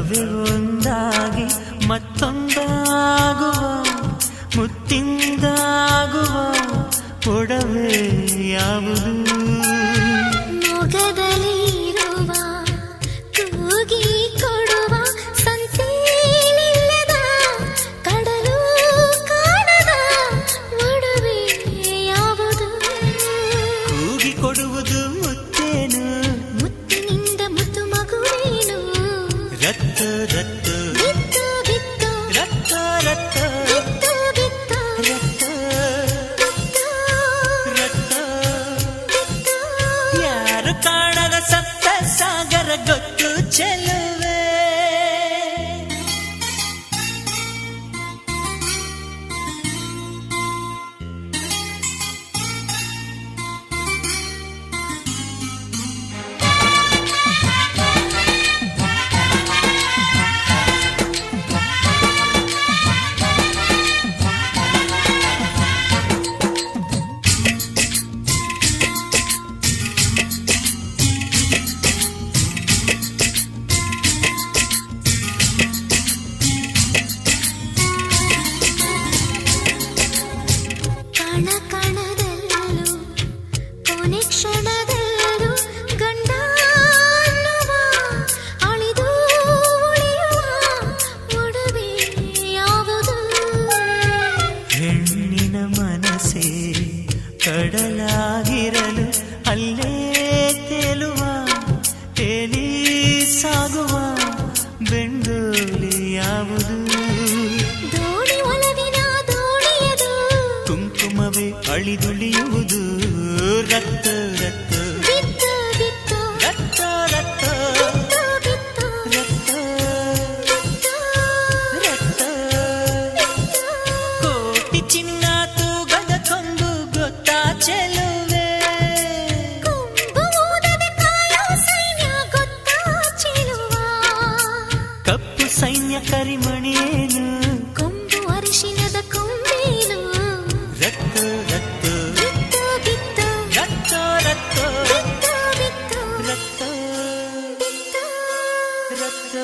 ನವೆ ಒಂದಾಗಿ ಮತ್ತೊಂದಾಗುವ ಮುತ್ತಿಂದಾಗುವ ಒಡವೆ ಯಾವುದು ಮೊಗದಲ್ಲಿರುವ ತೂಗಿ ಕೊಡುವ ಸಂತೇಲಿಲ್ಲದ ಕಡಲು ಕಾಣದ ಒಡವೆ ಯಾವುದು ಕೂಗಿ ಕೊಡುವುದು ಮುತ್ತೇನು ಮುತ್ತಿನಿಂದ ಮುತ್ತು ಮಗುವೇನು ರತ್ತ ರತ್ತ ಬಿತ್ತು ಬಿತ್ತು ರತ್ತ ರತ್ತ ಬಿತ್ತು ಬಿತ್ತು ರತ್ತ ರತ್ತ ಬಿತ್ತು ಯಾರು ಕಾಣದ ಸಪ್ತ ಸಾಗರ ಗೊತ್ತು ಚೆಲುವೆ ಕಣ ಕಣದಲ್ಲೂ ಕೊನೆ ಕ್ಷಣದಲ್ಲೂ ಗಂಡ ಅನ್ನುವ ಅಳಿದು ಉಳಿಯುವ ಒಡವೆ ಯಾವುದು ಹೆಣ್ಣಿನ ಮನಸ್ಸೇ ಕಡಲಾಗಿರಲು ಅಲ್ಲೇ ತೇಲುವ ತೇಲಿ ಸಾಗುವ ಬೆಂಡೋಲಿ ಯಾವುದು ದೋಣಿ ಒಲವಿನ ದೋಣಿಯದು ಕುಂಕುಮವೇ ಅಳಿದುಳಿಯುವುದು ರಕ್ತ ರಕ್ತ ಬಿತ್ತು ಬಿತ್ತು ರಕ್ತ ರಕ್ತ ಬಿತ್ತು ಬಿತ್ತು ರಕ್ತ ರಕ್ತ ಕೋಟಿ ಚಿನ್ನ ತೂಗದ ಕೊಂಬು ಗೊತ್ತಾ ಚೆಲುವೆ ಕೊಂಬು ಊದದೆ ಕಾಯೋ ಸೈನ್ಯ ಗೊತ್ತಾ ಚೆಲುವ ಕಪ್ಪು ಸೈನ್ಯ ಕರಿಮಣಿಯೇನು ಕೊಂಬು ಅರಿಶಿನದ ಕೊಂಬೇನು ರಕ್ತ ರಕ್ತ ಬಿತ್ತು ಬಿತ್ತು ರಕ್ತ ರಕ್ತ ಬಿತ್ತು ಬಿತ್ತು ರಕ್ತ ಬಿತ್ತು ರಕ್ತ